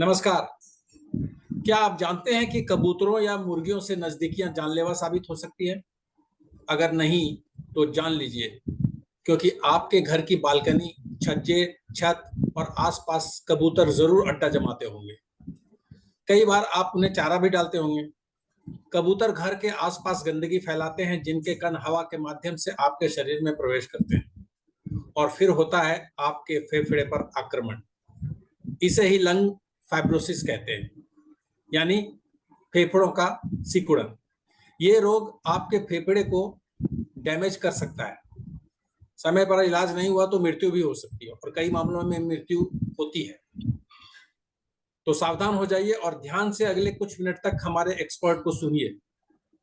नमस्कार। क्या आप जानते हैं कि कबूतरों या मुर्गियों से नजदीकियां जानलेवा साबित हो सकती है? अगर नहीं, तो जान लीजिए, क्योंकि आपके घर की बालकनी, छज्जे, छत और आसपास कबूतर जरूर अड्डा जमाते होंगे। कई बार आप उन्हें चारा भी डालते होंगे। कबूतर घर के आसपास गंदगी फैलाते हैं, जिनके कण हवा के माध्यम से आपके शरीर में प्रवेश करते हैं और फिर होता है आपके फेफड़े पर आक्रमण। इसे ही लंग फाइब्रोसिस कहते हैं, यानी फेफड़ों का सिकुड़न। ये रोग आपके फेफड़े को डैमेज कर सकता है। समय पर इलाज नहीं हुआ तो मृत्यु भी हो सकती है और कई मामलों में मृत्यु होती है। तो सावधान हो जाइए और ध्यान से अगले कुछ मिनट तक हमारे एक्सपर्ट को सुनिए।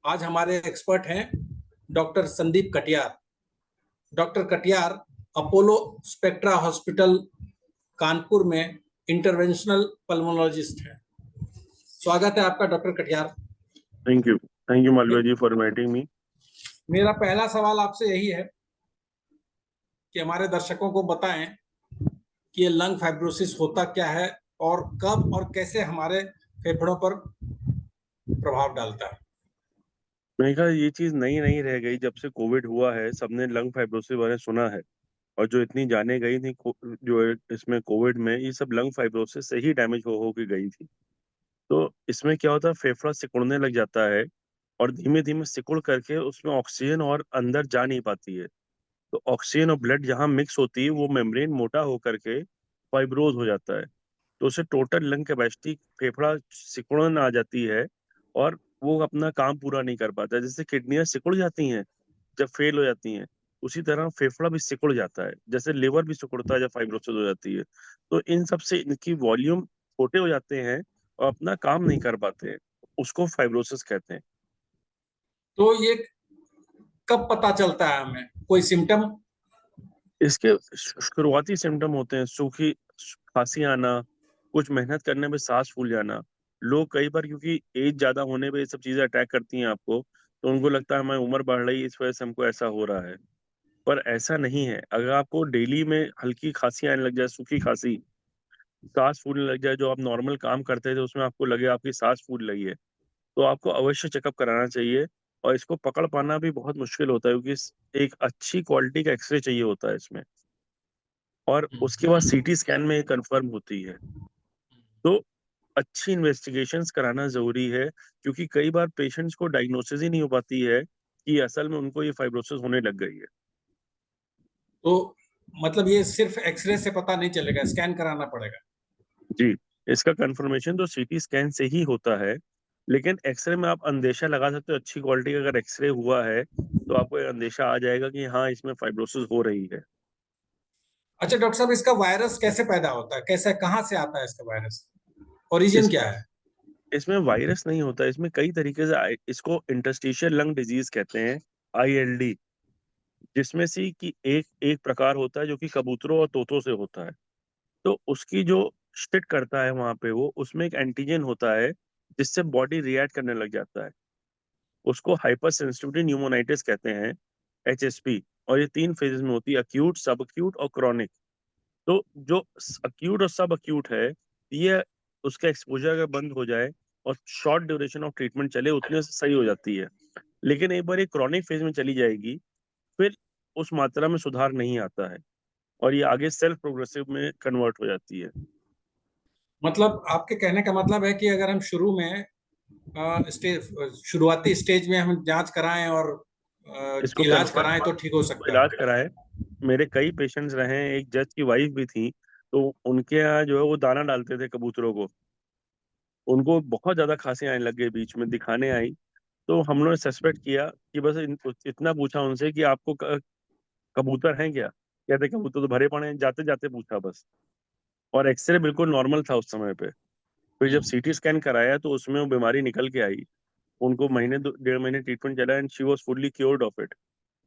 आज हमारे एक्सपर्ट हैं doctor Sandeep Katiyar. Doctor Katiyar Apollo Spectra hospital Kanpur में इंटरवेंशनल पल्मोनोलॉजिस्ट हैं। स्वागत है आपका doctor Katiyar. Thank you Malviya ji for inviting me. मेरा पहला सवाल आपसे यही है कि हमारे दर्शकों को बताएं कि ये लंग फाइब्रोसिस होता क्या है और कब और कैसे हमारे फेफड़ों पर प्रभाव डालता है। मैंने कहा ये चीज नई नहीं रह गई, जब से कोविड हुआ है सबने लंग फाइब्रोसिस बारे में सुना है। और जो इतनी जाने गई थी जो इसमें कोविड में ये सब लंग फाइब्रोसिस से ही डैमेज हो के गई थी। तो इसमें क्या होता है, फेफड़ा सिकुड़ने लग जाता है और धीमे धीमे सिकुड़ करके उसमें ऑक्सीजन और अंदर जा नहीं पाती है। तो ऑक्सीजन और ब्लड जहाँ मिक्स होती है वो मेम्ब्रेन मोटा होकर के फाइब्रोज हो जाता है। तो उसे टोटल लंग कैपेसिटी, फेफड़ा सिकुड़न आ जाती है और वो अपना काम पूरा नहीं कर पाता। जैसे किडनियां सिकुड़ जाती हैं जब फेल हो जाती हैं, उसी तरह फेफड़ा भी सिकुड़ जाता है, जैसे लिवर भी सिकुड़ता है जब फाइब्रोसिस हो जाती है। तो इन सब से इनकी वॉल्यूम छोटे हो जाते हैं और अपना काम नहीं कर पाते हैं, उसको फाइब्रोसिस कहते हैं। तो ये कब पता चलता है हमें? कोई सिम्टम? इसके शुरुआती सिम्टम होते हैं सूखी खांसी आना, कुछ मेहनत करने में सांस फूल जाना। लोग कई बार क्योंकि एज ज्यादा होने पे ये सब चीजें अटैक करती हैं आपको, तो उनको लगता है हमारी उम्र बढ़ रही है इस वजह से हमको ऐसा हो रहा है। पर ऐसा नहीं है। अगर आपको डेली में हल्की खांसी आने लग जाए, सूखी खांसी, सांस फूलने लग जाए, जो आप नॉर्मल काम करते थे उसमें आपको लगे आपकी सांस फूल रही है, तो आपको अवश्य चेकअप कराना चाहिए। और इसको पकड़ पाना भी बहुत मुश्किल होता है क्योंकि एक अच्छी क्वालिटी का एक्सरे चाहिए होता है इसमें, और उसके बाद सीटी स्कैन में कंफर्म होती है। तो अच्छी इन्वेस्टिगेशंस कराना जरूरी है, क्योंकि कई बार पेशेंट्स को डायग्नोसिस ही नहीं हो पाती है कि असल में उनको ये फाइब्रोसिस होने लग गई है। तो मतलब ये सिर्फ एक्सरे से पता नहीं चलेगा, स्कैन कराना पड़ेगा? जी, इसका कंफर्मेशन तो सीटी स्कैन से ही होता है, लेकिन एक्सरे में आप अंदेशा लगा सकते हो। अच्छी क्वालिटी का अगर एक्सरे हुआ है तो आपको एक अंदेशा आ जाएगा कि हाँ इसमें फाइब्रोसिस हो रही है। अच्छा डॉक्टर साहब, इसका वायरस कैसे पैदा होता है? कैसे, कहाँ से आता है इसका वायरस? ओरिजिन इस क्या है? इसमें वायरस नहीं होता, इसमें कई तरीके से इसको इंटरस्टिशियल लंग डिजीज कहते हैं, ILD। जिसमें से कि एक एक प्रकार होता है जो कि कबूतरों और तोतों से होता है। तो उसकी जो शिट करता है वहां पे, वो उसमें एक एंटीजन होता है जिससे बॉडी रिएक्ट करने लग जाता है। उसको हाइपर सेंसिटिविटी न्यूमोनाइटिस कहते हैं, HSP। और ये 3 फेजेस में होती है, अक्यूट, सब अक्यूट और क्रॉनिक। तो जो अक्यूट और सब अक्यूट है, ये उसका एक्सपोजर अगर बंद हो जाए और शॉर्ट ड्यूरेशन ऑफ ट्रीटमेंट चले उतने से सही हो जाती है। लेकिन एक बार ये क्रॉनिक फेज में चली जाएगी, फिर उस मात्रा में सुधार नहीं आता है और ये आगे सेल्फ प्रोग्रेसिव में कन्वर्ट हो जाती है। मतलब आपके कहने का मतलब है कि अगर हम शुरू में शुरुआती स्टेज में हम जांच कराएं और इसको इलाज कंफर्म कराएं तो ठीक हो सकता इलाज है। कराए। मेरे कई पेशेंट्स रहे हैं, एक जज की वाइफ भी थी, तो उनके यहाँ जो है वो दाना डालते थे कबूतरों को। उनको बहुत ज्यादा खांसी आने लग गई, बीच में दिखाने आई। तो हम लोगों ने सस्पेक्ट किया कि बस इतना पूछा उनसे कि आपको कबूतर हैं क्या? कहते कबूतर तो भरे पड़े हैं, जाते जाते पूछा बस। और एक्सरे बिल्कुल नॉर्मल था उस समय पे। फिर जब सीटी स्कैन कराया तो उसमें वो बीमारी निकल के आई। उनको महीने 1.5 महीने ट्रीटमेंट चला and she was fully cured of it.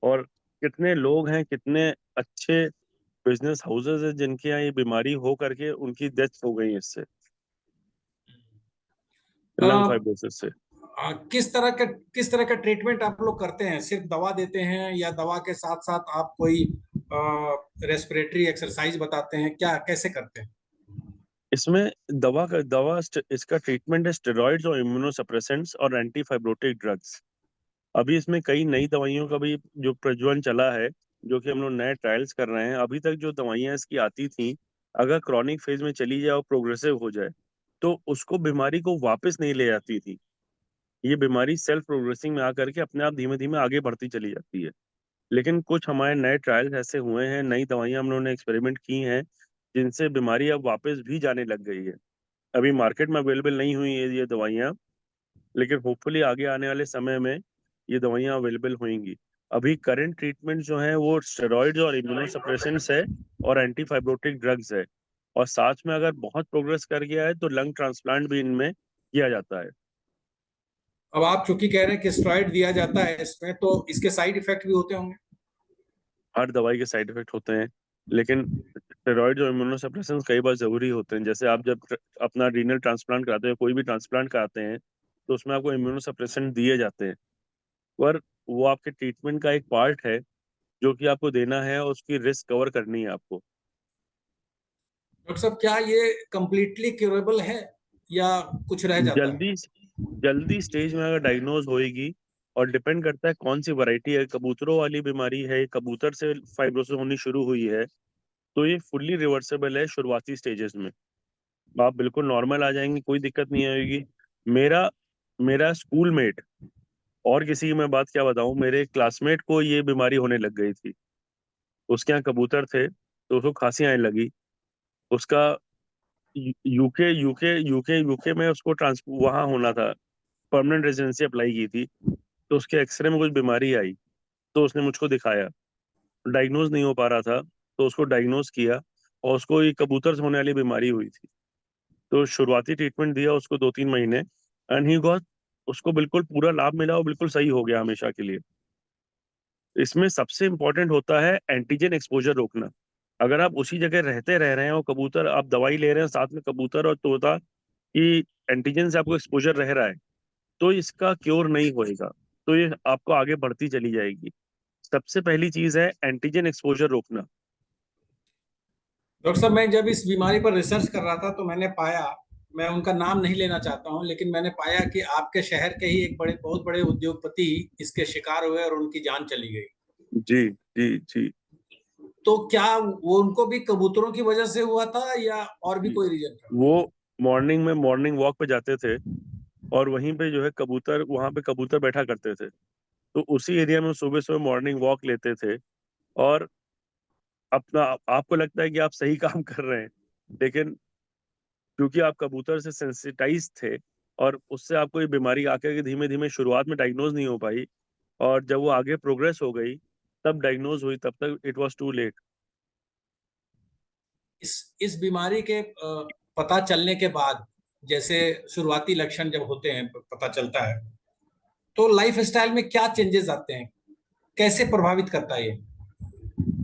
और कितने लोग हैं, कितने अच्छे बिजनेस हाउसेज हैं जिनके यहाँ ये बीमारी हो करके उनकी डेथ हो गई इससे, लंग अ, फाइब्रोसिस से। किस तरह का ट्रीटमेंट आप लोग करते हैं? सिर्फ दवा देते हैं या दवा के साथ साथ आप कोई रेस्पिरेटरी एक्सरसाइज बताते हैं? क्या, कैसे करते हैं? इसमें इसका ट्रीटमेंट है स्टेरॉइड्स और इम्यूनोसप्रेसेंट्स और एंटी फाइब्रोटिक ड्रग्स। अभी इसमें कई नई दवाइयों का भी जो प्रज्वलन चला है, जो कि हम लोग नए ट्रायल्स कर रहे हैं। अभी तक जो दवाइयां इसकी आती थी, अगर क्रॉनिक फेज में चली जाए और प्रोग्रेसिव हो जाए, तो उसको बीमारी को वापस नहीं ले जाती थी। ये बीमारी सेल्फ प्रोग्रेसिंग में आकर के अपने आप धीमे धीमे आगे बढ़ती चली जाती है। लेकिन कुछ हमारे नए ट्रायल्स ऐसे हुए हैं, नई दवाइयां हम लोगों ने एक्सपेरिमेंट की हैं, जिनसे बीमारी अब वापस भी जाने लग गई है। अभी मार्केट में अवेलेबल नहीं हुई है ये दवाइयां, लेकिन होपफुली आगे आने वाले समय में ये दवाइयां अवेलेबल होंगी। अभी करंट ट्रीटमेंट जो है वो स्टेरॉइड्स और इम्यूनोसप्रेसेंट्स है और एंटी फाइब्रोटिक ड्रग्स है। और साथ में अगर बहुत प्रोग्रेस कर गया है तो लंग ट्रांसप्लांट भी इनमें किया जाता है। अब आप चूंकि कह रहे हैं कि स्टेरॉइड दिया जाता है इसमें, तो इसके साइड इफेक्ट भी होते होंगे। हर दवाई के साइड इफेक्ट होते हैं, लेकिन स्टेरॉइड्स और इम्यूनोसप्रेसेंट्स कई बार जरूरी होते हैं। जैसे आप जब अपना रीनल ट्रांसप्लांट कराते हैं, कोई भी ट्रांसप्लांट कराते हैं, तो उसमें आपको इम्यूनोसप्रेसेंट दिए जाते हैं। पर वो आपके ट्रीटमेंट का एक पार्ट है, जो कि आपको देना है और उसकी रिस्क कवर करनी है आपको। डॉक्टर साहब, क्या ये कंप्लीटली क्यूरेबल है या कुछ रह जाता है? जल्दी जल्दी स्टेज में अगर डायग्नोज होएगी, और डिपेंड करता है कौन सी वैरायटी है। कबूतरों वाली बीमारी है, कबूतर से फाइब्रोसिस होनी शुरू हुई है, तो ये फुल्ली रिवर्सेबल है शुरुआती स्टेजेस में। आप बिल्कुल नॉर्मल आ जाएंगे, कोई दिक्कत नहीं आएगी। मेरा मेरा स्कूलमेट, और किसी की मैं बात क्या बताऊं, मेरे क्लासमेट को ये बीमारी होने लग गई थी। उसके यहाँ कबूतर थे, तो उसको खांसी आने लगी। उसका यूके यूके यूके यूके में उसको ट्रांस वहां होना था, परमानेंट रेजिडेंसी अप्लाई की थी। तो उसके एक्सरे में कुछ बीमारी आई, तो उसने मुझको दिखाया। डायग्नोज नहीं हो पा रहा था, तो उसको डायग्नोज किया, और उसको ये कबूतर से होने वाली बीमारी हुई थी। तो शुरुआती ट्रीटमेंट दिया उसको 2-3 महीने, एंड ही गॉट, उसको बिल्कुल पूरा लाभ मिला और बिल्कुल सही हो गया हमेशा के लिए। इसमें सबसे इंपॉर्टेंट होता है एंटीजन एक्सपोजर रोकना। अगर आप उसी जगह रहते रह रहे हैं और कबूतर आप दवाई ले रहे हैं साथ में, कबूतर और तोता की एंटीजन से आपको एक्सपोजर रह रहा है, तो इसका क्योर नहीं होएगा। तो ये आपको आगे बढ़ती चली जाएगी। सबसे पहली चीज है एंटीजन एक्सपोजर रोकना। डॉक्टर साहब, मैं जब इस बीमारी पर रिसर्च कर रहा था तो मैंने पाया, मैं उनका नाम नहीं लेना चाहता हूं, लेकिन मैंने पाया कि आपके शहर के ही एक बड़े बहुत बड़े उद्योगपति इसके शिकार हुए और उनकी जान चली गई। जी जी जी तो क्या वो उनको भी कबूतरों की वजह से हुआ था या और भी जी। कोई रीजन था? वो मॉर्निंग में मॉर्निंग वॉक पे जाते थे, और वहीं पे जो है कबूतर, वहां पे कबूतर बैठा करते थे। तो उसी एरिया में सुबह सुबह मॉर्निंग वॉक लेते थे, और अपना आपको लगता है कि आप सही काम कर रहे हैं, लेकिन क्योंकि आप कबूतर से सेंसिटाइज थे, और उससे आपको ये बीमारी आकर के धीमे धीमे शुरुआत में डायग्नोज नहीं हो पाई, और जब वो आगे प्रोग्रेस हो गई, तब डायग्नोज हुई, तब तक इट वाज टू लेट। इस बीमारी के पता चलने के बाद, जैसे शुरुआती लक्षण जब होते हैं, पता चलता है, तो लाइफ स्टाइल में क्या चेंजेस आते हैं? कैसे प्रभावित करता है ये?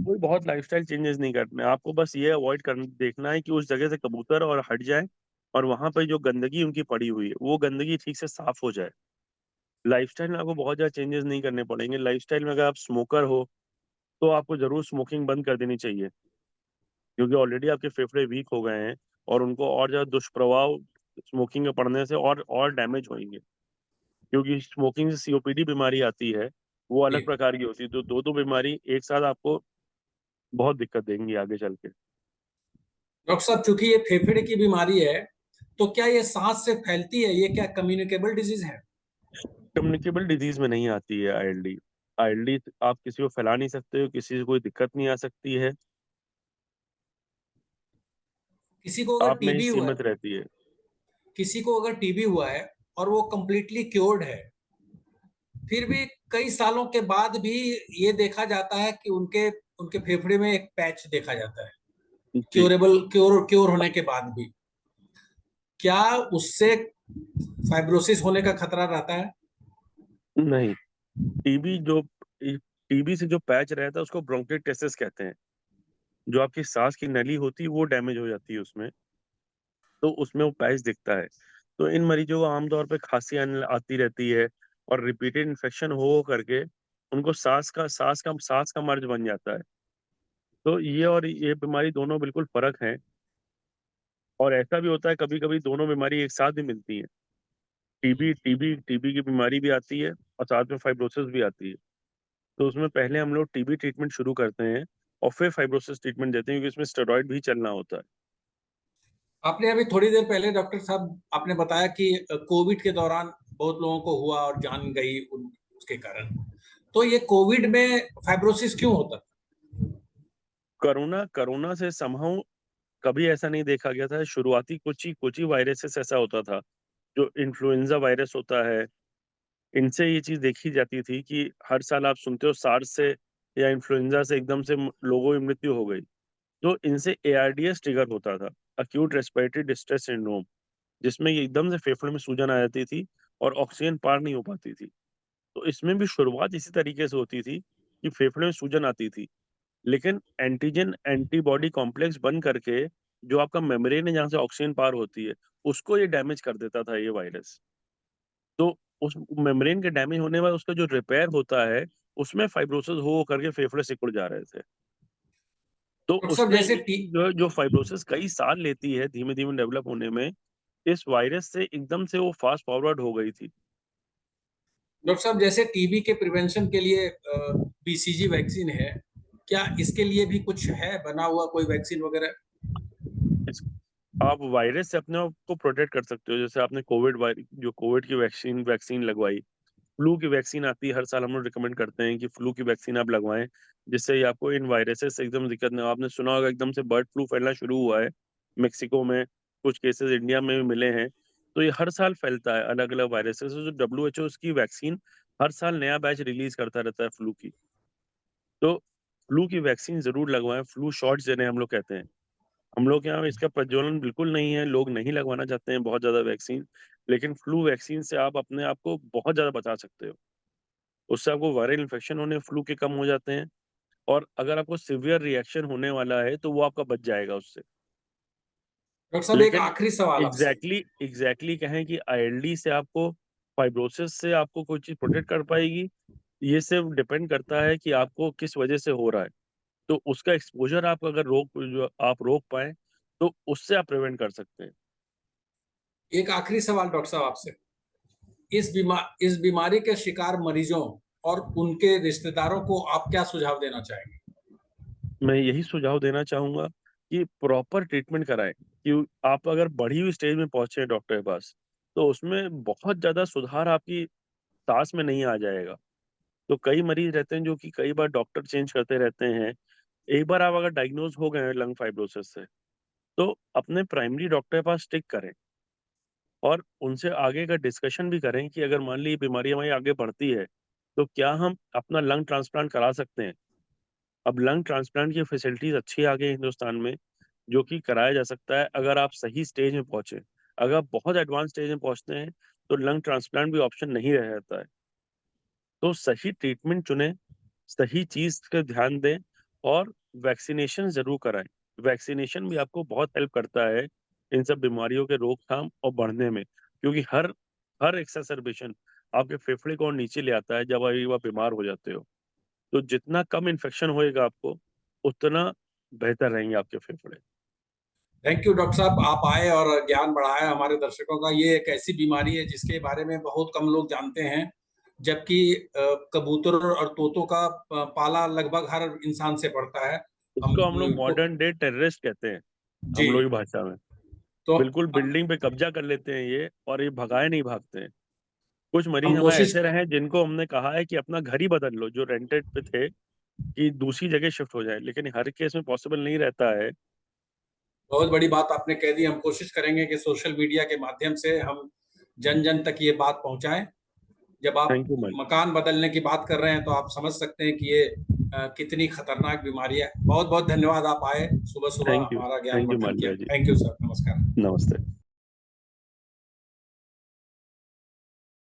कोई बहुत लाइफस्टाइल चेंजेस नहीं करने, आपको बस ये अवॉइड करना, देखना है कि उस जगह से कबूतर और हट जाए, और वहां पर जो गंदगी उनकी पड़ी हुई है वो गंदगी ठीक से साफ हो जाए। लाइफस्टाइल में आपको बहुत ज्यादा चेंजेस नहीं करने पड़ेंगे। लाइफस्टाइल में अगर आप स्मोकर हो, तो आपको जरूर स्मोकिंग बंद कर देनी चाहिए, क्योंकि ऑलरेडी आपके फेफड़े वीक हो गए हैं, और उनको और ज्यादा दुष्प्रभाव स्मोकिंग के पड़ने से और डैमेज होंगे। क्योंकि स्मोकिंग से सीओपीडी बीमारी आती है, वो अलग जी। प्रकार की होती है। तो दो दो बीमारी एक साथ आपको बहुत दिक्कत देंगी आगे चल के। डॉक्टर साहब, चूंकि ये फेफड़े की बीमारी है, तो क्या ये सांस से फैलती है? ये क्या कम्युनिकेबल डिजीज है? कम्युनिकेबल डिजीज में नहीं आती है आईएलडी। आईएलडी आप किसी को फैला नहीं सकते हो, किसी से कोई दिक्कत नहीं आ सकती है, किसी को अगर आप में ही टीबी हुआ है, सीमित रहती है। किसी को अगर टीबी हुआ है और वो कंप्लीटली क्योर्ड है, फिर भी कई सालों के बाद भी ये देखा जाता है कि उनके उनके फेफड़े में एक पैच देखा जाता है, जी। क्योर होने के बाद भी। क्या उससे फाइब्रोसिस होने का खतरा रहता है? नहीं, टीबी जो टीबी से जो पैच रहता है उसको ब्रोंकिटिस कहते हैं। जो आपकी सांस की नली होती है वो डैमेज हो जाती है उसमें, तो उसमें वो पैच दिखता है। तो इन मरीजों को आमतौर पे खांसी आती रहती है, और रिपीटेड इन्फेक्शन हो करके उनको सांस का मर्ज बन जाता है। तो ये और ये बीमारी दोनों बिल्कुल फर्क है। और ऐसा भी होता है कभी कभी दोनों बीमारी एक साथ भी मिलती है। टीबी की बीमारी भी आती है और साथ में फाइब्रोसिस भी आती है। तो उसमें पहले हम लोग टीबी ट्रीटमेंट शुरू करते हैं और फिर फाइब्रोसिस ट्रीटमेंट देते हैं, क्योंकि इसमें स्टेरॉइड भी चलना होता है। आपने अभी थोड़ी देर पहले डॉक्टर साहब आपने बताया कि कोविड के दौरान बहुत लोगों को हुआ और जान गई उसके कारण। तो ये कोविड में फाइब्रोसिस क्यों होता? कोरोना कोरोना से समहाउ कभी ऐसा नहीं देखा गया था। शुरुआती कुछ ही वायरसेस ऐसा होता था, जो इन्फ्लुएंजा वायरस होता है, इनसे ये चीज देखी जाती थी कि हर साल आप सुनते हो सार्स से या इन्फ्लुएंजा से एकदम से लोगों की मृत्यु हो गई। तो इनसे एआरडीएस ट्रिगर होता था, अक्यूट रेस्पिरेटरी डिस्ट्रेस सिंड्रोम, जिसमें ये एकदम से फेफड़े में सूजन आ जाती थी और ऑक्सीजन पार नहीं हो पाती थी। तो इसमें भी शुरुआत इसी तरीके से होती थी कि फेफड़े में सूजन आती थी, लेकिन एंटीजन एंटीबॉडी कॉम्प्लेक्स बन करके जो आपका मेम्ब्रेन है जहाँ से ऑक्सीजन पार होती है, उसको ये डैमेज कर देता था ये वायरस। तो उस मेम्ब्रेन के डैमेज होने बाद उसका जो रिपेयर होता है, उसमें फाइब्रोसिस हो करके फेफड़े सिकुड़ जा रहे थे। तो डॉक्टर साहब उसने जैसे ये चीज जो फाइब्रोसिस कई साल लेती है धीमे धीमे डेवलप होने में, इस वायरस से एकदम से वो फास्ट फॉरवर्ड हो गई थी। डॉक्टर साहब जैसे टीबी के प्रिवेंशन के लिए बीसीजी वैक्सीन है, क्या इसके लिए भी कुछ है बना हुआ कोई वैक्सीन वगैरह? इस- आप वायरस से अपने आप को प्रोटेक्ट कर सकते हो। जैसे आपने जो कोविड की वैक्सीन वैक्सीन लगवाई, फ्लू की वैक्सीन आती है हर साल, हम लोग रिकमेंड करते हैं कि फ्लू की वैक्सीन आप लगवाएं, जिससे ये आपको इन वायरसेस से एकदम दिक्कत नहीं हो। आपने सुना होगा एकदम से बर्ड फ्लू फैलना शुरू हुआ है मेक्सिको में, कुछ केसेस इंडिया में भी मिले हैं। तो ये हर साल फैलता है अलग अलग वायरसेस। जो डब्ल्यू एच ओ उसकी वैक्सीन हर साल नया बैच रिलीज करता रहता है फ्लू की। तो फ्लू की वैक्सीन जरूर लगवाएं। फ्लू शॉट्स जिन्हें हम लोग कहते हैं, हम लोग के यहाँ इसका प्रज्वलन बिल्कुल नहीं है, लोग नहीं लगवाना चाहते हैं बहुत ज्यादा वैक्सीन। लेकिन फ्लू वैक्सीन से आप अपने आप को बहुत ज्यादा बचा सकते हो। उससे आपको वायरल इन्फेक्शन होने फ्लू के कम हो जाते हैं, और अगर आपको सिवियर रिएक्शन होने वाला है तो वो आपका बच जाएगा उससे। डॉक्टर साहब एक लेकिन आखिरी सवाल आपसे। एग्जैक्टली कहें कि आईएलडी से आपको, फाइब्रोसिस से आपको कोई चीज प्रोटेक्ट कर पाएगी, ये सिर्फ डिपेंड करता है कि आपको किस वजह से हो रहा है। तो उसका एक्सपोजर आप अगर जो आप रोक पाए, तो उससे आप प्रिवेंट कर सकते हैं। एक आखिरी सवाल डॉक्टर साहब आपसे। इस बीमारी के शिकार मरीजों और उनके रिश्तेदारों को आप क्या सुझाव देना चाहेंगे? मैं यही सुझाव देना चाहूंगा कि प्रॉपर ट्रीटमेंट कराएं। कि आप अगर बढ़ी हुई स्टेज में पहुंचे हैं डॉक्टर के पास, तो उसमें बहुत ज्यादा सुधार आपकी सांस में नहीं आ जाएगा। तो कई मरीज रहते हैं जो कि कई बार डॉक्टर चेंज करते रहते हैं। एक बार आप अगर डायग्नोज हो गए हैं लंग फाइब्रोसिस से, तो अपने प्राइमरी डॉक्टर के पास स्टिक करें और उनसे आगे का डिस्कशन भी करें कि अगर मान ली ये बीमारी हमारी आगे बढ़ती है, तो क्या हम अपना लंग ट्रांसप्लांट करा सकते हैं। अब लंग ट्रांसप्लांट की फैसिलिटीज अच्छी आ गई है हिंदुस्तान में, जो कि कराया जा सकता है अगर आप सही स्टेज में पहुंचे। अगर आप बहुत एडवांस स्टेज में पहुंचते हैं, तो लंग ट्रांसप्लांट भी ऑप्शन नहीं रह जाता है। तो सही ट्रीटमेंट चुनें, सही चीज का ध्यान दें, और वैक्सीनेशन जरूर कराएं। वैक्सीनेशन भी आपको बहुत हेल्प करता है इन सब बीमारियों के रोकथाम और बढ़ने में, क्योंकि हर हर एक्सासर्बेशन आपके फेफड़े को और नीचे ले आता है जब आप बीमार हो जाते हो। तो जितना कम इन्फेक्शन होएगा आपको, उतना बेहतर रहेंगे आपके फेफड़े। थैंक यू डॉक्टर साहब, आप आए और ज्ञान बढ़ाया हमारे दर्शकों का। ये एक ऐसी बीमारी है जिसके बारे में बहुत कम लोग जानते हैं, जबकि कबूतर और तोतों का पाला लगभग हर इंसान से पड़ता है। हम इसको हम लोग को मॉडर्न डे टेररिस्ट कहते हैं, जी। हम लोग की भाषा में। तो बिल्कुल बिल्डिंग पे कब्जा कर लेते हैं ये, और ये भगाए नहीं भागते हैं। कुछ मरीज हम हमारे कोशिश ऐसे रहे हैं जिनको हमने कहा है कि अपना घर ही बदल लो, जो रेंटेड पे थे, कि दूसरी जगह शिफ्ट हो जाए, लेकिन हर केस में पॉसिबल नहीं रहता है। बहुत बड़ी बात आपने कह दी। हम कोशिश करेंगे कि सोशल मीडिया के माध्यम से हम जन जन तक ये बात पहुंचाएं। जब आप थैंक यू मैम। मकान बदलने की बात कर रहे हैं तो आप समझ सकते हैं कि ये कितनी खतरनाक बीमारी है। बहुत बहुत धन्यवाद, आप आए, सुबह सुबह हमारा ज्ञानवर्धन मालविया किया। जी। थैंक यू सर, नमस्कार। नमस्ते।